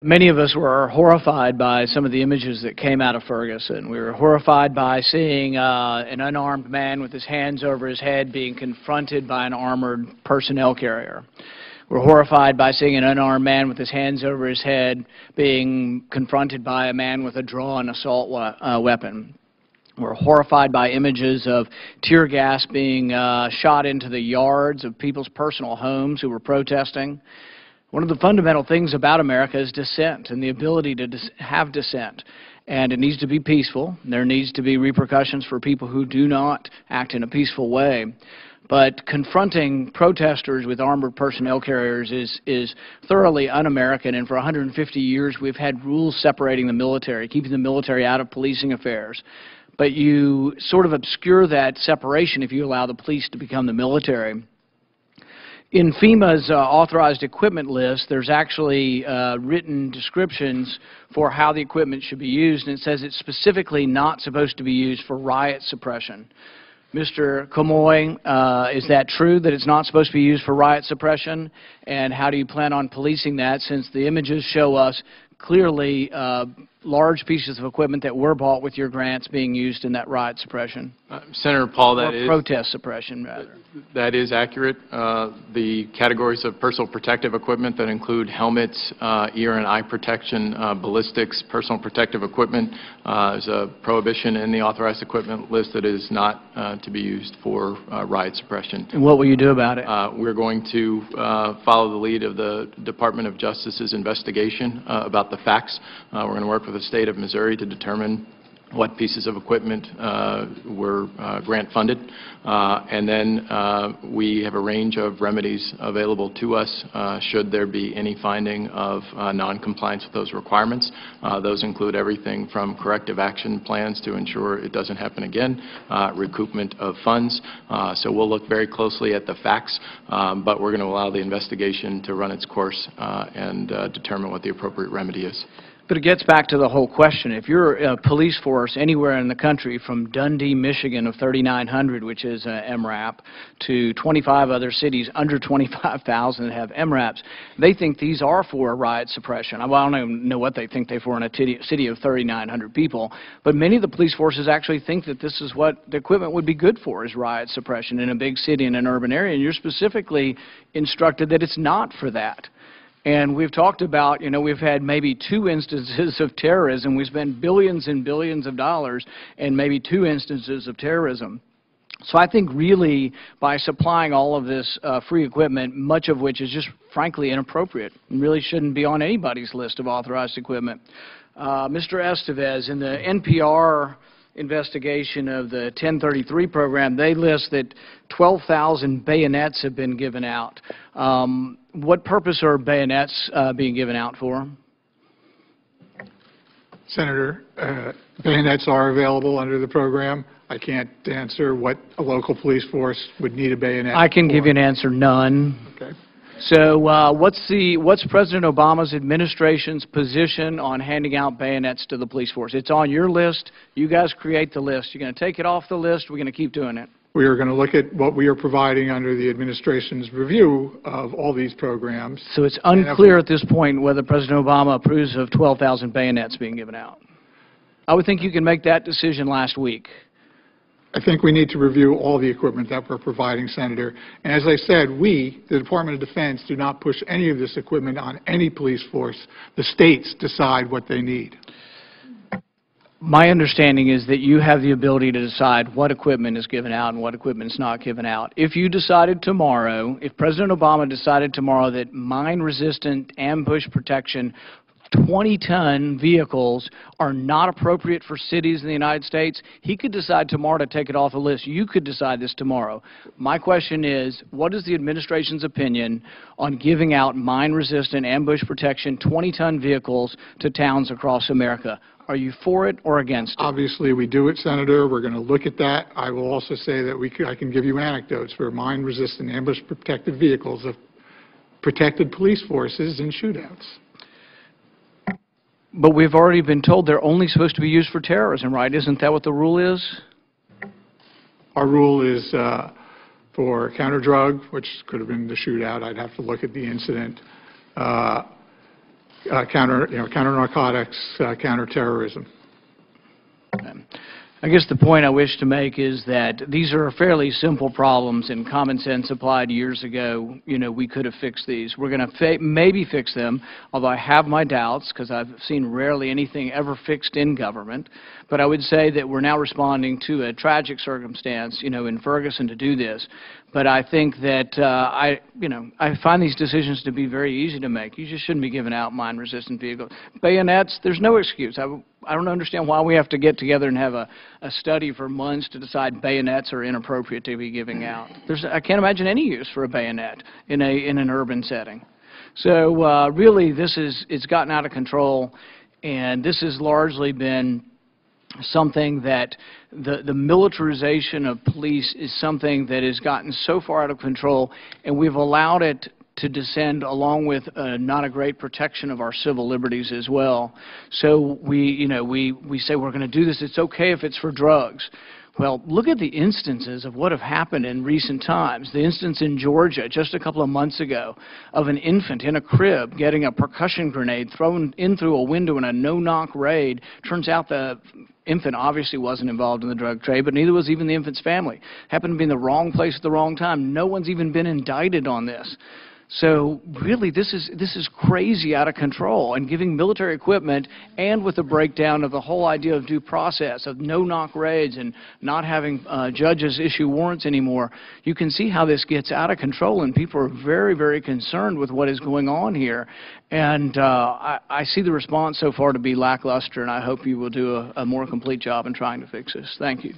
Many of us were horrified by some of the images that came out of Ferguson. We were horrified by seeing an unarmed man with his hands over his head being confronted by an armored personnel carrier. We're horrified by seeing an unarmed man with his hands over his head being confronted by a man with a drawn assault weapon. We're horrified by images of tear gas being shot into the yards of people's personal homes who were protesting. One of the fundamental things about America is dissent and the ability to have dissent. And it needs to be peaceful. There needs to be repercussions for people who do not act in a peaceful way. But confronting protesters with armored personnel carriers is thoroughly un-American, and for 150 years we've had rules separating the military, keeping the military out of policing affairs. But you sort of obscure that separation if you allow the police to become the military. In FEMA's authorized equipment list, there's actually written descriptions for how the equipment should be used, and it says it's specifically not supposed to be used for riot suppression. Mr. Comoy, is that true, that it's not supposed to be used for riot suppression? And how do you plan on policing that, since the images show us clearly large pieces of equipment that were bought with your grants being used in that riot suppression? Senator Paul, that is protest suppression, rather. That is accurate. The categories of personal protective equipment that include helmets, ear and eye protection, ballistics, personal protective equipment, is a prohibition in the authorized equipment list that is not to be used for riot suppression. And what will you do about it? We're going to follow the lead of the Department of Justice's investigation about the facts. We're going to work with the state of Missouri to determine what pieces of equipment were grant funded, and then we have a range of remedies available to us should there be any finding of non-compliance with those requirements. Those include everything from corrective action plans to ensure it doesn't happen again, recoupment of funds. So we'll look very closely at the facts, but we're going to allow the investigation to run its course and determine what the appropriate remedy is. But it gets back to the whole question. If you're a police force anywhere in the country, from Dundee, Michigan of 3,900, which is MRAP, to 25 other cities under 25,000 that have MRAPs, they think these are for riot suppression. Well, I don't even know what they think they're for in a city of 3,900 people, but many of the police forces actually think that this is what the equipment would be good for, is riot suppression in a big city, in an urban area, and you're specifically instructed that it's not for that. And we've talked about, we've had maybe 2 instances of terrorism. We spend billions and billions of dollars and maybe 2 instances of terrorism. So I think really by supplying all of this free equipment, much of which is just frankly inappropriate and really shouldn't be on anybody's list of authorized equipment. Mr. Estevez, in the NPR investigation of the 1033 program, they list that 12,000 bayonets have been given out. What purpose are bayonets being given out for? Senator, bayonets are available under the program. I can't answer what a local police force would need a bayonet I can for. give you an answer: none. Okay. So what's President Obama's administration's position on handing out bayonets to the police force? It's on your list. You guys create the list. You're going to take it off the list. We're going to keep doing it. We are going to look at what we are providing under the administration's review of all these programs. So it's unclear at this point whether President Obama approves of 12,000 bayonets being given out. I would think you can make that decision last week. I think we need to review all the equipment that we're providing, Senator. And as I said, we, the Department of Defense, do not push any of this equipment on any police force. The states decide what they need. My understanding is that you have the ability to decide what equipment is given out and what equipment is not given out. If you decided tomorrow, if President Obama decided tomorrow that mine-resistant ambush protection 20-ton vehicles are not appropriate for cities in the United States, he could decide tomorrow to take it off the list. You could decide this tomorrow. My question is, what is the administration's opinion on giving out mine-resistant ambush protection 20-ton vehicles to towns across America? Are you for it or against it? Obviously, we do it, Senator. We're going to look at that. I will also say that I can give you anecdotes where mine-resistant ambush protected vehicles have protected police forces in shootouts. But we've already been told they're only supposed to be used for terrorism, right? Isn't that what the rule is? Our rule is for counter-drug, which could have been the shootout. I'd have to look at the incident. counter narcotics, counterterrorism. I guess the point I wish to make is that these are fairly simple problems, and common sense applied years ago, we could have fixed these. We're going to maybe fix them, although I have my doubts because I've seen rarely anything ever fixed in government. But I would say that we're now responding to a tragic circumstance, in Ferguson to do this. But I think that I find these decisions to be very easy to make. You just shouldn't be giving out mine-resistant vehicles. Bayonets, there's no excuse. I don't understand why we have to get together and have a study for months to decide bayonets are inappropriate to be giving out. I can't imagine any use for a bayonet in an urban setting. So really, it's gotten out of control, and this has largely been something that the militarization of police is something that has gotten so far out of control, and we've allowed it to descend along with not a great protection of our civil liberties as well. So we say we're going to do this. It's okay if it's for drugs. Well, look at the instances of what have happened in recent times. The instance in Georgia just a couple of months ago of an infant in a crib getting a percussion grenade thrown in through a window in a no-knock raid. Turns out the infant obviously wasn't involved in the drug trade, but neither was even the infant's family. Happened to be in the wrong place at the wrong time. No one's even been indicted on this. So really, this is crazy out of control, and giving military equipment, and with the breakdown of the whole idea of due process, of no-knock raids and not having judges issue warrants anymore, you can see how this gets out of control, and people are very, very concerned with what is going on here. And I see the response so far to be lackluster, and I hope you will do a more complete job in trying to fix this. Thank you.